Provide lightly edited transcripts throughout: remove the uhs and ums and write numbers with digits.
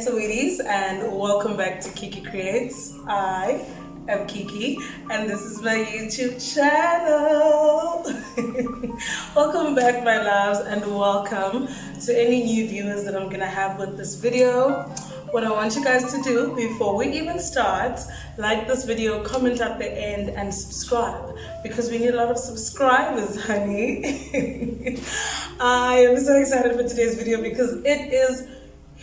Saweeties, and welcome back to Kiki Creates. I am Kiki and this is my YouTube channel. Welcome back my loves, and welcome to any new viewers that I'm gonna have with this video. What I want you guys to do before we even start, like this video, comment at the end, and subscribe, because we need a lot of subscribers, honey. I am so excited for today's video because it is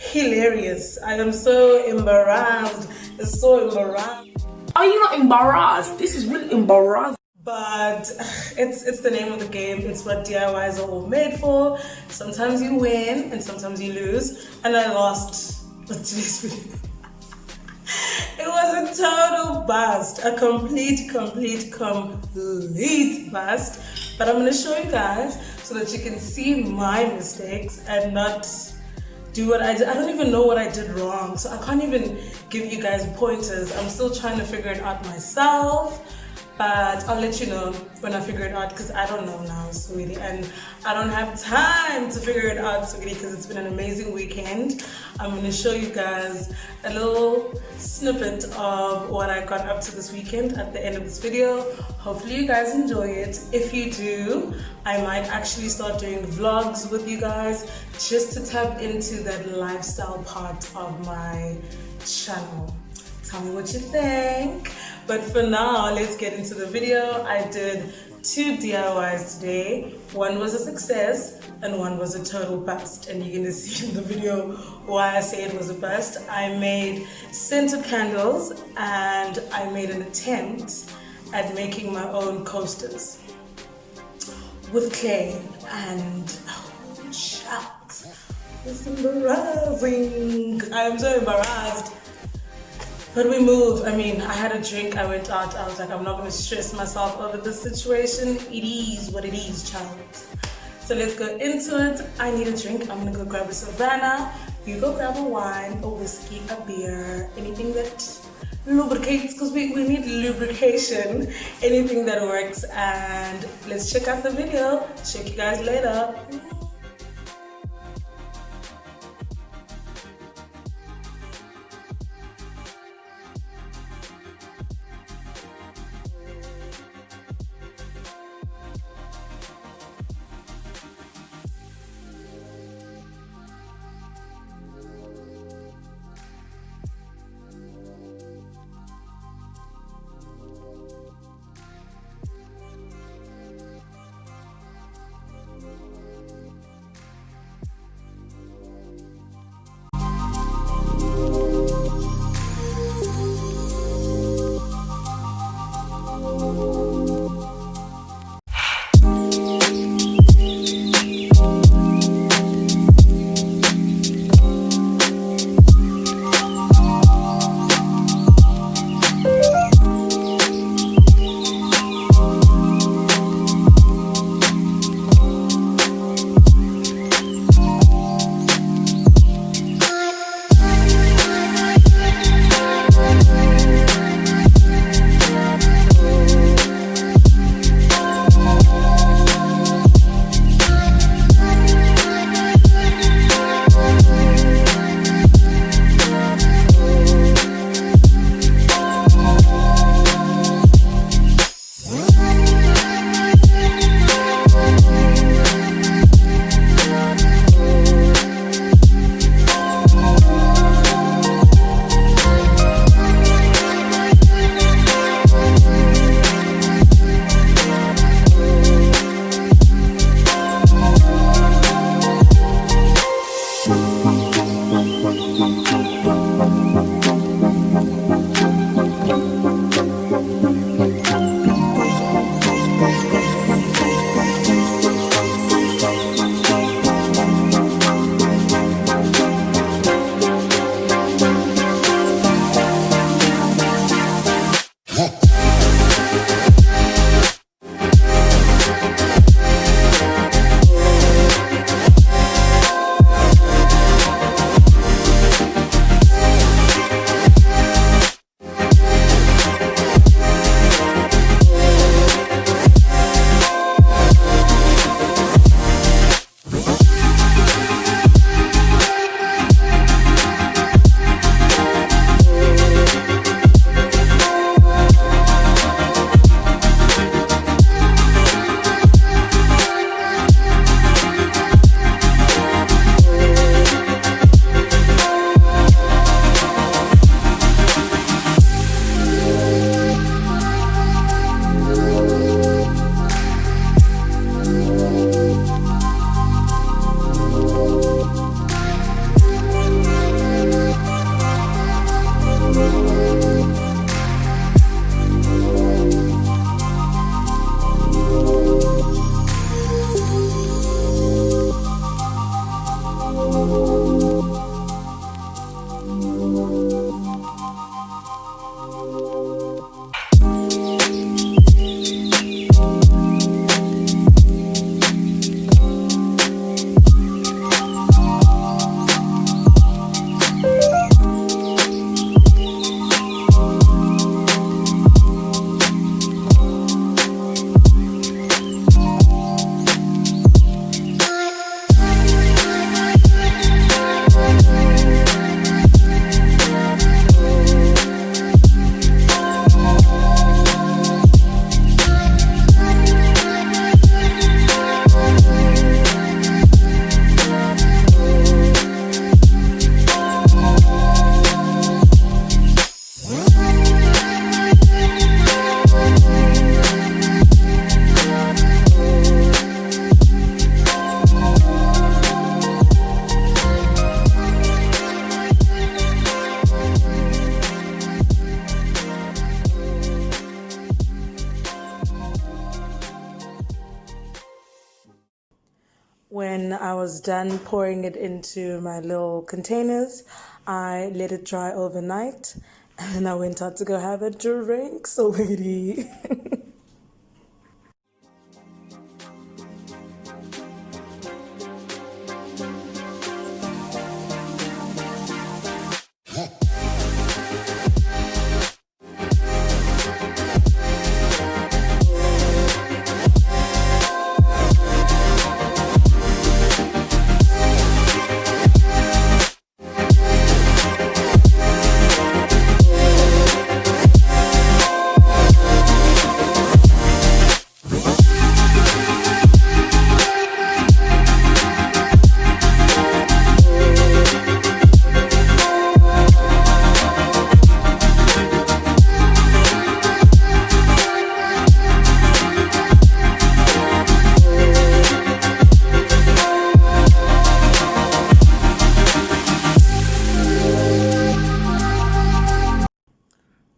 hilarious. I am so embarrassed. It's so embarrassing. Are you not embarrassed? This is really embarrassing. But it's the name of the game. It's what DIYs are all made for. Sometimes you win and sometimes you lose. And I lost with today's video. It was a total bust. A complete bust. But I'm gonna show you guys so that you can see my mistakes and not do what I did. I don't even know what I did wrong, so I can't even give you guys pointers. I'm still trying to figure it out myself, but I'll let you know when I figure it out, because I don't know now, sweetie, and I don't have time to figure it out, sweetie, because it's been an amazing weekend. I'm going to show you guys a little snippet of what I got up to this weekend at the end of this video. Hopefully you guys enjoy it. If you do, I might actually start doing vlogs with you guys just to tap into that lifestyle part of my channel. Tell me what you think. But for now, let's get into the video. I did 2 DIYs today. One was a success and one was a total bust. And you're gonna see in the video why I say it was a bust. I made scented candles and I made an attempt at making my own coasters with clay, and oh, shucks, it's embarrassing. I'm so embarrassed. But we moved. I mean, I had a drink, I went out, I was like, I'm not gonna stress myself over this situation. It is what it is, child. So let's go into it. I need a drink. I'm gonna go grab a Savannah. You go grab a wine, a whiskey, a beer, anything that lubricates, because we need lubrication, anything that works. And let's check out the video. Check you guys later. I was done pouring it into my little containers, I let it dry overnight, and then I went out to go have a drink, sweetie.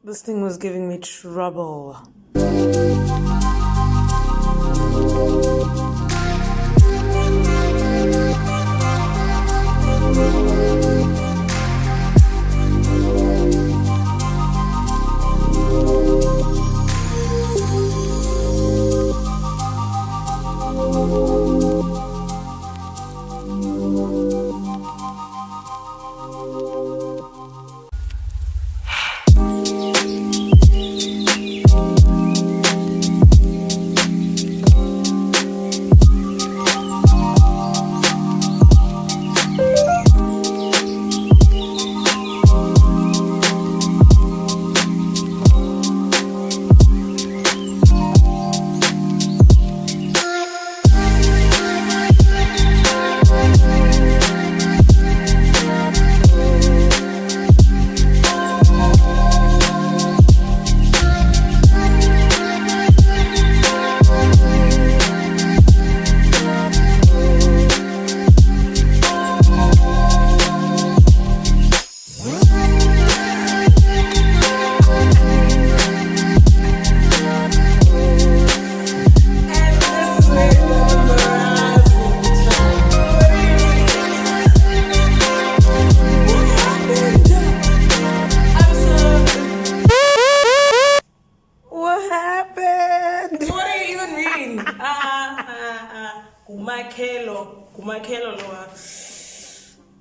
This thing was giving me trouble.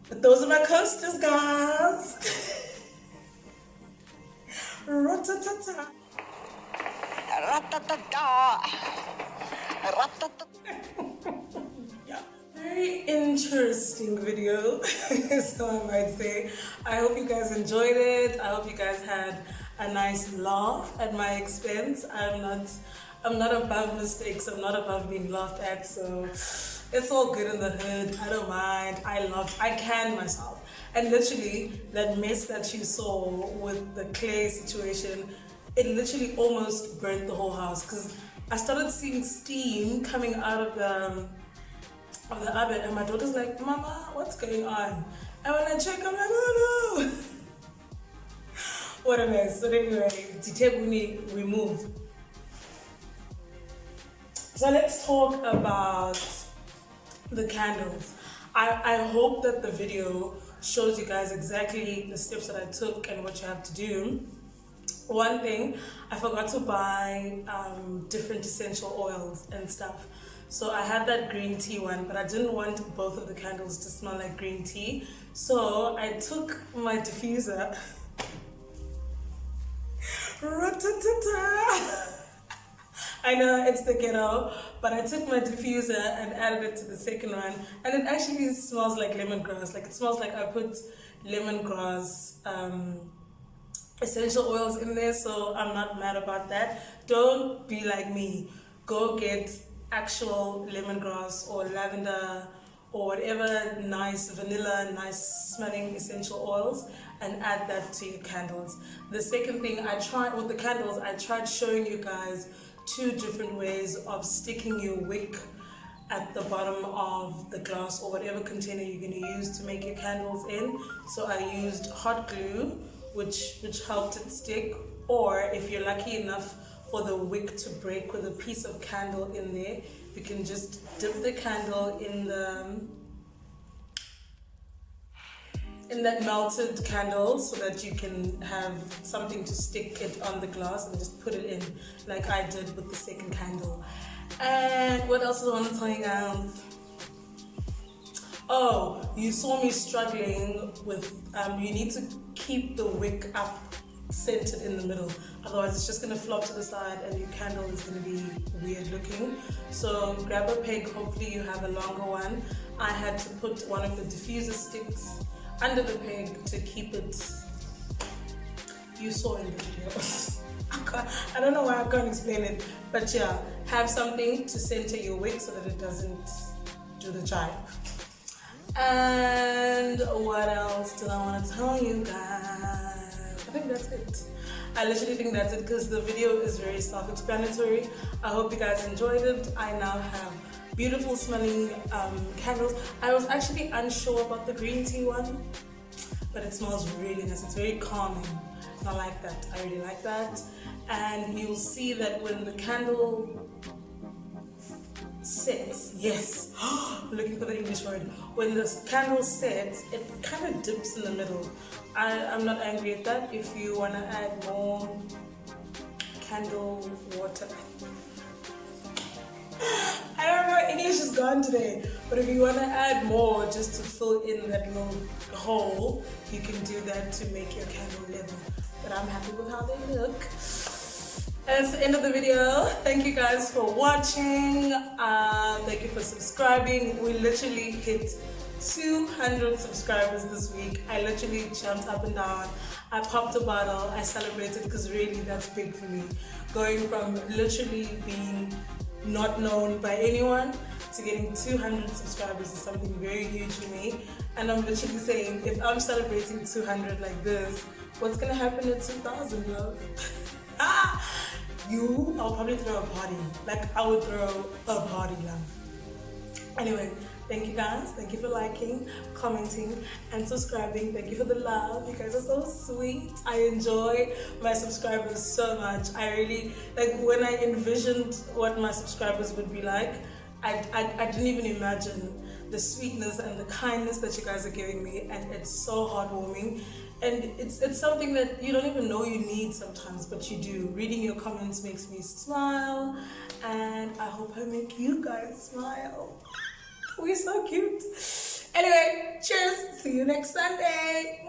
But those are my coasters, guys. Ra-ta-ta-ta. Ra-ta-ta-ta. Ra-ta-ta. Yeah. Very interesting video, so I might say. I hope you guys enjoyed it. I hope you guys had a nice laugh at my expense. I'm not above mistakes. I'm not above being laughed at, so it's all good in the hood. I don't mind. I can myself. And literally, that mess that you saw with the clay situation, it literally almost burnt the whole house, because I started seeing steam coming out of the oven, and my daughter's like, "Mama, what's going on?" And when I check, I'm like, "Oh no!" What a mess. So anyway, Titebuni remove. So let's talk about the candles. I hope that the video shows you guys exactly the steps that I took and what you have to do. One thing, I forgot to buy different essential oils and stuff. So I had that green tea one, but I didn't want both of the candles to smell like green tea. So I took my diffuser. Ra-ta-ta-ta. I know it's the ghetto, but I took my diffuser and added it to the second one, and it actually smells like lemongrass. Like, it smells like I put lemongrass essential oils in there, so I'm not mad about that. Don't be like me. Go get actual lemongrass or lavender or whatever nice vanilla, nice smelling essential oils, and add that to your candles. The second thing I tried with the candles, I tried showing you guys 2 different ways of sticking your wick at the bottom of the glass or whatever container you're going to use to make your candles in. So I used hot glue, which helped it stick, or if you're lucky enough for the wick to break with a piece of candle in there, you can just dip the candle in in that melted candle so that you can have something to stick it on the glass and just put it in like I did with the second candle. And what else do I want to tell you guys? Oh, you saw me struggling with, you need to keep the wick up centered in the middle, otherwise it's just going to flop to the side and your candle is going to be weird looking. So grab a peg, hopefully you have a longer one. I had to put one of the diffuser sticks under the peg to keep it, you saw in the video. I don't know why I can't explain it, but yeah, have something to center your wick so that it doesn't do the jive. And what else did I want to tell you guys? I think that's it. I literally think that's it because the video is very self-explanatory. I hope you guys enjoyed it. I now have beautiful smelling candles. I was actually unsure about the green tea one, but it smells really nice. It's very calming. I like that. I really like that. And you'll see that when the candle sets, yes, looking for the English word, when the candle sets, it kind of dips in the middle. I'm not angry at that. If you want to add more candle water, I don't know, English is gone today, but if you want to add more just to fill in that little hole, you can do that to make your candle level. But I'm happy with how they look. And that's the end of the video. Thank you guys for watching. Thank you for subscribing. We literally hit 200 subscribers this week. I literally jumped up and down. I popped a bottle. I celebrated because really that's big for me. Going from literally being not known by anyone to getting 200 subscribers is something very huge for me. And I'm literally saying, if I'm celebrating 200 like this, what's gonna happen at 2,000, love? I'll probably throw a party. Like, I would throw a party, love. Anyway, thank you guys. Thank you for liking, commenting, and subscribing. Thank you for the love. You guys are so sweet. I enjoy my subscribers so much. I really, like, when I envisioned what my subscribers would be like, I didn't even imagine the sweetness and the kindness that you guys are giving me, and it's so heartwarming. And it's something that you don't even know you need sometimes, but you do. Reading your comments makes me smile, and I hope I make you guys smile. We're so cute. Anyway, cheers. See you next Sunday.